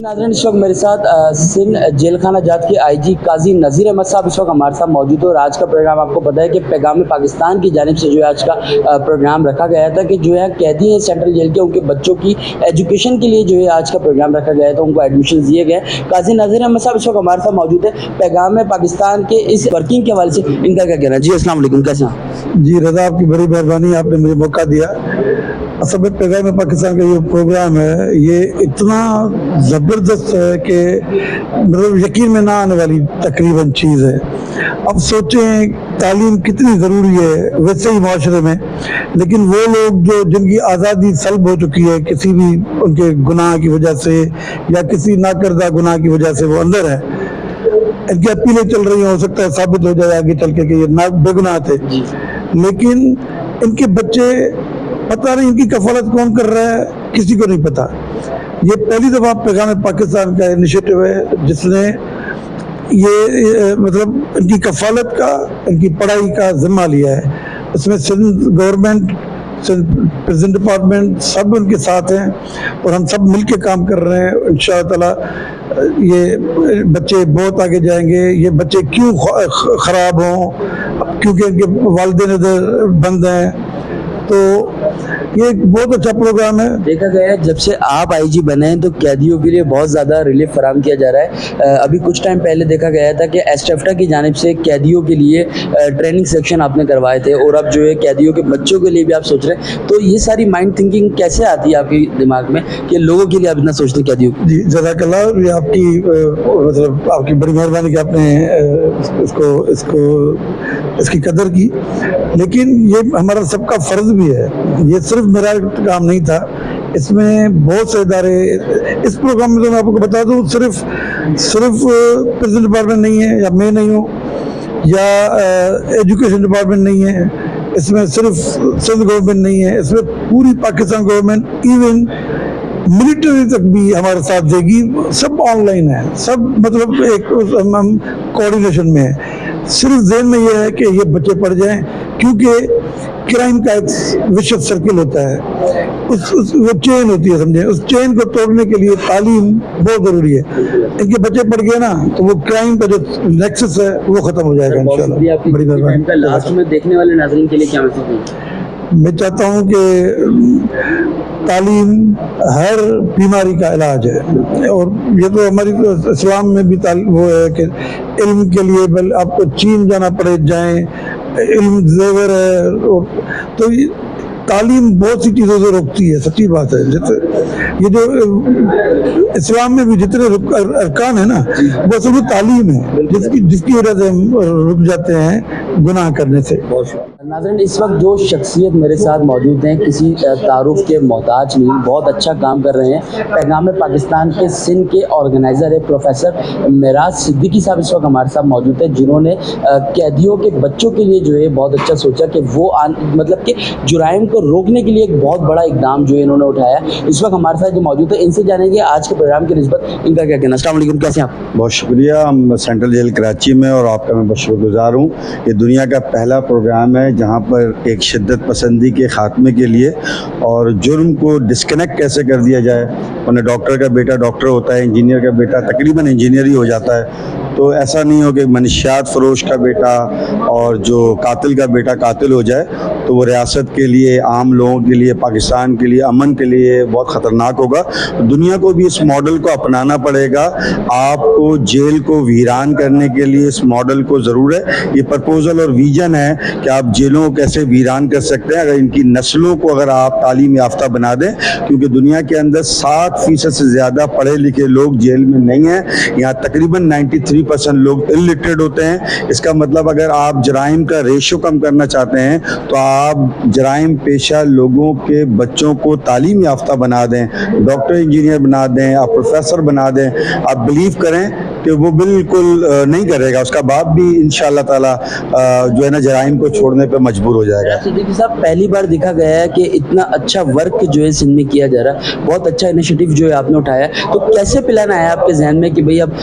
नाज़रीन, इस वक्त मेरे साथ सिंध जेल खाना जात के IG काजी नज़ीर अहमद साहब इस वक्त हमारे साथ मौजूद है। और आज का प्रोग्राम आपको पता है कि पैगाम पाकिस्तान की जानिब से जो है आज का प्रोग्राम रखा गया था कि जो है कैदी हैं सेंट्रल जेल के, उनके बच्चों की एजुकेशन के लिए जो है आज का प्रोग्राम रखा गया था, उनको एडमिशन दिए गए। काजी नज़ीर अहमद साहब इस वक्त हमारे साथ मौजूद है। पैगाम पाकिस्तान के इस वर्किंग के हवाले से इनका क्या कहना है? जी अस्सलाम वालेकुम, कैसे हैं? जी रज़ा, आपकी बड़ी मेहरबानी, आपने मुझे मौका दिया। असल में पैगाम पाकिस्तान का ये प्रोग्राम है, ये इतना ज़बरदस्त है कि मतलब यकीन में ना आने वाली तकरीबन चीज़ है। अब सोचें तालीम कितनी ज़रूरी है वैसे ही माशरे में, लेकिन वो लोग जो जिनकी आज़ादी सल्ब हो चुकी है किसी भी उनके गुनाह की वजह से या किसी नाकर्दा गुनाह की वजह से वो अंदर है, इनकी अपीलें चल रही हैं, हो सकता है साबित हो जाए आगे चल के कि ये ना बेगुनाह थे, लेकिन इनके बच्चे पता नहीं इनकी कफालत कौन कर रहा है, किसी को नहीं पता। ये पहली दफ़ा पैगाम पाकिस्तान का इनिशिएटिव है जिसने ये मतलब इनकी कफालत का, इनकी पढ़ाई का जिम्मा लिया है। इसमें Sindh government, Sindh present department सब उनके साथ हैं और हम सब मिल के काम कर रहे हैं। इंशाअल्लाह ताला ये बच्चे बहुत आगे जाएंगे। ये बच्चे क्यों ख़राब हों? क्योंकि इनके वालिदैन इधर बंद हैं। तो ये एक बहुत अच्छा प्रोग्राम है। देखा गया है जब से आप IG बने हैं तो कैदियों के लिए बहुत ज़्यादा रिलीफ फराहम किया जा रहा है। अभी कुछ टाइम पहले देखा गया था कि एस्टेफ्टा की जानिब से कैदियों के लिए ट्रेनिंग सेक्शन आपने करवाए थे, और अब जो है कैदियों के बच्चों के लिए भी आप सोच रहे हैं। तो ये सारी माइंड थिंकिंग कैसे आती है आपके दिमाग में कि लोगों के लिए आप इतना सोचते हैं कैदियों को? जी जज़ाकल्लाह, ये आपकी मतलब आपकी बड़ी मेहरबानी कि आपने इसकी कदर की। लेकिन ये हमारा सबका फ़र्ज़ भी है, ये सिर्फ मेरा काम नहीं था, इसमें बहुत से इदारे इस प्रोग्राम में, तो मैं आपको बता दूं, सिर्फ प्रेजेंट डिपार्टमेंट नहीं है या मैं नहीं हूँ या एजुकेशन डिपार्टमेंट नहीं है, इसमें सिर्फ सिंध गवर्नमेंट नहीं है, इसमें पूरी पाकिस्तान गवर्नमेंट, इवन मिलिट्री तक भी हमारे साथ देगी। सब ऑनलाइन है, सब मतलब एक हम कोऑर्डिनेशन में है। सिर्फ ज़हन में ये है कि ये बच्चे पढ़ जाएं, क्योंकि क्राइम का एक विशेष सर्किल होता है, वो चेन होती है, समझे। उस चेन को तोड़ने के लिए तालीम बहुत ज़रूरी है। इनके बच्चे पढ़ गए ना तो वो क्राइम का जो नेक्सस है वो ख़त्म हो जाएगा इंशाल्लाह। बड़ी मेहरबानी। लास्ट में देखने वाले नाज़रीन के लिए क्या मैसेज है? मैं चाहता हूँ कि तालीम हर बीमारी का इलाज है, और ये तो हमारी इस्लाम में भी वो है कि इल्म के लिए आपको चीन जाना पड़े जाएं, इल्म ज़ेवर है। तो तालीम बहुत सी चीज़ों से रोकती है, सच्ची बात है। ये जो इस्लाम में भी जितने अरकान है ना, वो सब तालीम है जिसकी वजह से हम रुक जाते हैं गुनाह करने से। नाज़रीन, इस वक्त जो शख्सियत मेरे साथ मौजूद हैं किसी तारुफ के मोहताज नहीं, बहुत अच्छा काम कर रहे हैं। पैगाम पाकिस्तान के सिंध के ऑर्गेनाइज़र है प्रोफेसर मेराज सिद्दीकी साहब इस वक्त हमारे साथ मौजूद है, जिन्होंने कैदियों के बच्चों के लिए जो है बहुत अच्छा सोचा कि वो मतलब कि जुराइम को रोकने के लिए एक बहुत बड़ा इकदाम जो है इन्होंने उठाया। इस वक्त हमारे साथ जो मौजूद है, इनसे जानेंगे आज के प्रोग्राम की निस्बत इनका क्या कहना। अस्सलाम वालेकुम, कैसे हैं आप? बहुत शुक्रिया। हम सेंट्रल जेल कराची में, और आपका मैं बहुत शुक्रगुजार हूँ। ये दुनिया का पहला प्रोग्राम है जहाँ पर एक शिद्दत पसंदी के ख़ात्मे के लिए और जुर्म को डिस्कनेक्ट कैसे कर दिया जाए। उन्हें डॉक्टर का बेटा डॉक्टर होता है, इंजीनियर का बेटा तकरीबन इंजीनियर ही हो जाता है। तो ऐसा नहीं हो कि मनशियात फरोश का बेटा और जो कातिल का बेटा कातिल हो जाए, तो वो रियासत के लिए, आम लोगों के लिए, पाकिस्तान के लिए, अमन के लिए बहुत ख़तरनाक होगा। दुनिया को भी इस मॉडल को अपनाना पड़ेगा। आपको जेल को वीरान करने के लिए इस मॉडल को ज़रूर है। ये प्रपोज़ल और विजन है कि आप जेलों को कैसे वीरान कर सकते हैं अगर इनकी नस्लों को अगर आप तालीम याफ्ता बना दें, क्योंकि दुनिया के अंदर 7% से ज़्यादा पढ़े लिखे लोग जेल में नहीं हैं। यहाँ तकरीबन 93% लोग इलिटरेट होते हैं। इसका मतलब अगर आप जराइम का रेशो कम करना चाहते हैं तो आप जराइम पेशा लोगों के बच्चों को तालीम याफ्ता बना दें, डॉक्टर इंजीनियर बना दें, आप प्रोफेसर बना दें। आप बिलीव करें कि वो बिल्कुल नहीं करेगा, उसका बाप भी इंशाअल्लाह ताला जो है ना जराइम को छोड़ने पे मजबूर हो जाएगा। सिद्दीकी साहब, पहली बार देखा गया है कि इतना अच्छा वर्क जो है सिंध में किया जा रहा है, बहुत अच्छा इनिशिएटिव जो है आपने उठाया है। तो कैसे प्लान आया आपके जहन में कि भाई अब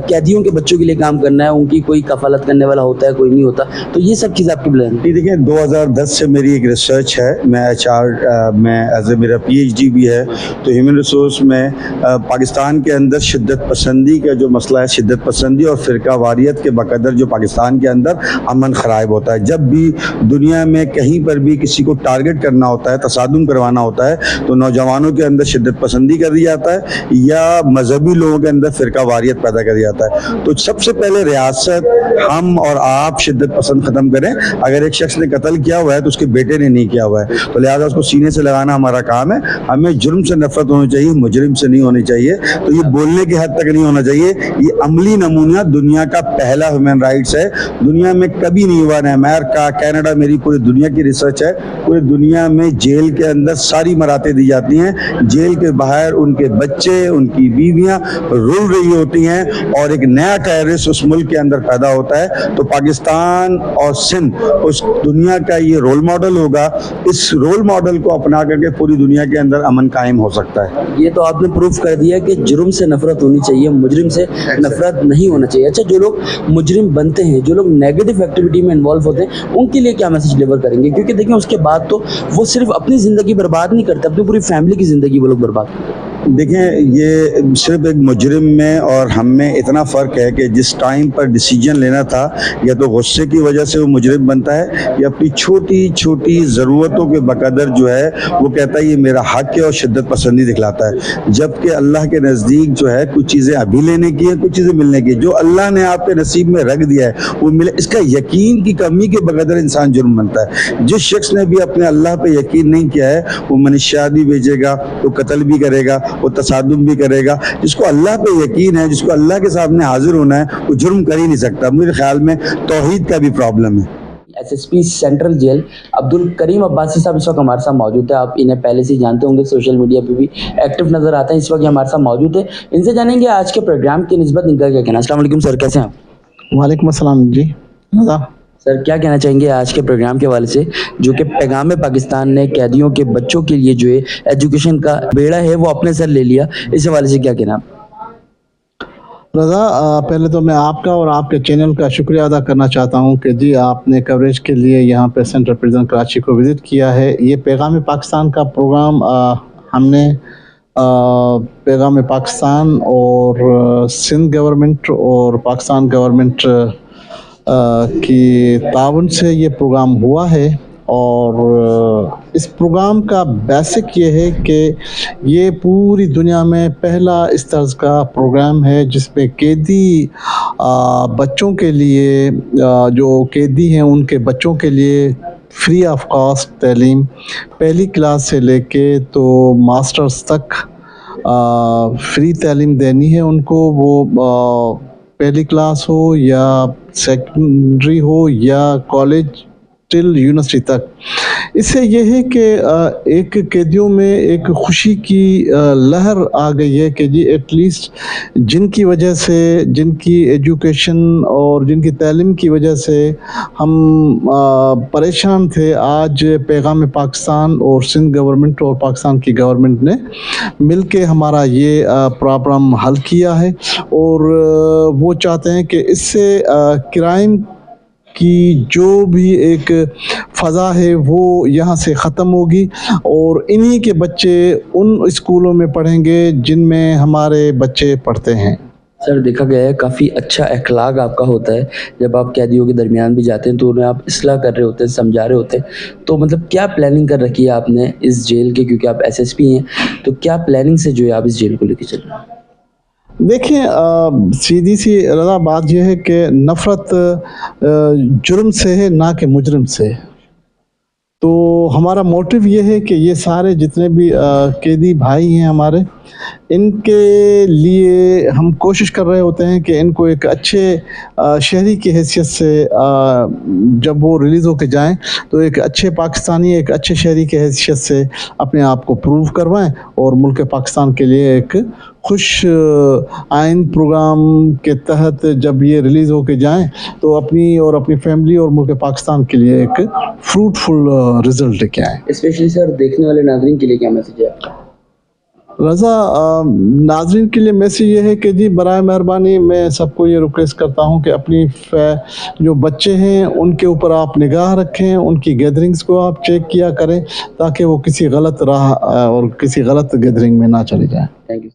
कैदियों के बच्चों के लिए काम करना है, उनकी कोई कफालत करने वाला होता है, कोई नहीं होता, तो ये सब चीज़ आपकी प्लान है? ये देखिए 2010 से मेरी एक रिसर्च है, मैं HR में एज ए मेरा PhD भी है, तो ह्यूमन रिसोर्स में पाकिस्तान के अंदर शिद्दत पसंदी का जो मसला है, शिद्दत पसंदी और फ़िरका वारियत के बकदर जो पाकिस्तान के अंदर अमन ख़राब होता है। जब भी दुनिया में कहीं पर भी किसी को टारगेट करना होता है, तसादुम करवाना होता है, तो नौजवानों के अंदर शिद्दत पसंदी कर दिया जाता है या मजहबी लोगों के अंदर फ़िरका वारियत पैदा कर दिया जाता है। तो सबसे पहले रियासत, हम और आप शिद्दत पसंद ख़त्म करें। अगर एक शख्स ने कत्ल किया हुआ है तो उसके बेटे ने नहीं किया हुआ है, तो लिहाजा उसको सीने से लगाना हमारा काम है। हमें जुर्म से नफरत होनी चाहिए, मुजरिम से नहीं होनी चाहिए। तो ये बोलने की हद तक नहीं होना चाहिए, ये अमली नमूना दुनिया का पहला ह्यूमन राइट्स है, दुनिया में कभी नहीं हुआ। न अमेरिका, कनाडा, मेरी पूरी दुनिया की रिसर्च है, पूरी दुनिया में जेल के अंदर सारी मराते दी जाती हैं, जेल के बाहर उनके बच्चे, उनकी बीवियां रुल रही होती हैं और एक नया टेररिस्ट उस मुल्क के अंदर पैदा होता है। तो पाकिस्तान और सिंध उस दुनिया का ये रोल मॉडल होगा, इस रोल मॉडल को अपना करके पूरी दुनिया के अंदर अमन कायम हो सकता है। ये तो आपने प्रूफ कर दिया कि जुर्म से नफरत होनी चाहिए, मुजरिम से नफरत नहीं होना चाहिए। अच्छा, जो लोग मुजरिम बनते हैं, जो लोग नेगेटिव एक्टिविटी में इन्वॉल्व होते हैं, उनके लिए क्या मैसेज डिलीवर करेंगे? क्योंकि देखिए उसके बाद तो वो सिर्फ अपनी ज़िंदगी बर्बाद नहीं करते, अपनी पूरी फैमिली की ज़िंदगी वो लोग बर्बाद करते हैं। देखें, ये सिर्फ एक मुजरिम में और हम में इतना फ़र्क है कि जिस टाइम पर डिसीजन लेना था, या तो गुस्से की वजह से वो मुजरिम बनता है या अपनी छोटी छोटी ज़रूरतों के बकदर जो है वो कहता है ये मेरा हक है और शिद्दत पसंदी दिखलाता है। जबकि अल्लाह के नज़दीक जो है कुछ चीज़ें अभी लेने की हैं, कुछ चीज़ें मिलने की। जो अल्लाह ने आपके नसीब में रख दिया है वो मिले, इसका यकीन की कमी के बकदर इंसान जुर्म बनता है। जिस शख्स ने भी अपने अल्लाह पे यकीन नहीं किया है वो मनुष्यात भी भेजेगा, वो कत्ल भी करेगा, वो तसादुम भी करेगा। जिसको अल्लाह पे यकीन है, जिसको अल्लाह के सामने हाजिर होना है, वो जुर्म कर ही नहीं सकता। मेरे ख्याल में तौहीद का भी प्रॉब्लम है। SSP central jail Abdul Karim Abbasi साहब इस वक्त हमारे साथ मौजूद है। आप इन्हें पहले से ही जानते होंगे, सोशल मीडिया पे भी एक्टिव नजर आते हैं। इस वक्त ये हमारे साथ मौजूद है, इनसे जानेंगे आज के प्रोग्राम की निस्बत इनका क्या कहना है। अस्सलाम वालेकुम सर, कैसे हैं आप? वालेकुम अस्सलाम जी। सर, क्या कहना चाहेंगे आज के प्रोग्राम के हवाले से, जो कि पैगाम पाकिस्तान ने कैदियों के बच्चों के लिए जो है एजुकेशन का बेड़ा है वो अपने सर ले लिया, इस हवाले से क्या कहना आप? रज़ा, पहले तो मैं आपका और आपके चैनल का शुक्रिया अदा करना चाहता हूं कि जी आपने कवरेज के लिए यहां पे सेंट्रल प्रिजन कराची को विज़िट किया है। ये पैगाम पाकिस्तान का प्रोग्राम हमने पैगाम पाकिस्तान और सिंध गवर्नमेंट और पाकिस्तान गवर्नमेंट की ताउन से ये प्रोग्राम हुआ है। और इस प्रोग्राम का बेसिक ये है कि ये पूरी दुनिया में पहला इस तर्ज का प्रोग्राम है जिसमें कैदी बच्चों के लिए, जो कैदी हैं उनके बच्चों के लिए फ्री ऑफ कॉस्ट तालीम, पहली क्लास से लेके तो मास्टर्स तक फ्री तालीम देनी है उनको। वो पहली क्लास हो या सेकेंडरी हो या कॉलेज टिल यूनिवर्सिटी तक। इससे ये है कि एक कैदियों में एक खुशी की लहर आ गई है कि जी एटलीस्ट जिनकी वजह से, जिनकी एजुकेशन और जिनकी तालीम की वजह से हम परेशान थे, आज पैगाम पाकिस्तान और सिंध गवर्नमेंट और पाकिस्तान की गवर्नमेंट ने मिलके हमारा ये प्रॉब्लम हल किया है। और वो चाहते हैं कि इससे क्राइम की जो भी एक फ़ज़ा है वो यहाँ से ख़त्म होगी और इन्हीं के बच्चे उन स्कूलों में पढ़ेंगे जिनमें हमारे बच्चे पढ़ते हैं। सर, देखा गया है काफ़ी अच्छा अखलाक आपका होता है। जब आप कैदियों के दरमियान भी जाते हैं तो उन्हें आप इस्लाह कर रहे होते हैं, समझा रहे होते हैं। तो मतलब क्या प्लानिंग कर रखी है आपने इस जेल के, क्योंकि आप SSP हैं, तो क्या प्लानिंग से जो है आप इस जेल को लेकर चल रहे हैं? देखिए, सीधी सी रज़ा बात यह है कि नफ़रत जुर्म से है, ना कि मुजरिम से। तो हमारा मोटिव ये है कि ये सारे जितने भी कैदी भाई हैं हमारे, ان کے لیے ہم کوشش کر رہے ہوتے ہیں کہ ان کو ایک اچھے شہری کی حیثیت سے جب وہ ریلیز ہو کے جائیں تو ایک اچھے پاکستانی، ایک اچھے شہری کی حیثیت سے اپنے آپ کو پروو کروائیں اور ملک پاکستان کے لیے ایک خوش آئند پروگرام کے تحت جب یہ ریلیز ہو کے جائیں تو اپنی اور اپنی فیملی اور ملک پاکستان کے لیے ایک فروٹفل رزلٹ لے کے آئیں۔ اسپیشلی سر دیکھنے والے ناظرین کے لیے کیا میسج ہے؟ رضا، ناظرین کے لیے میسیج یہ ہے کہ جی برائے مہربانی میں سب کو یہ ریکویسٹ کرتا ہوں کہ اپنی جو بچے ہیں ان کے اوپر آپ نگاہ رکھیں، ان کی گیدرنگز کو آپ چیک کیا کریں تاکہ وہ کسی غلط راہ اور کسی غلط گیدرنگ میں نہ چلے جائیں۔ Thank you.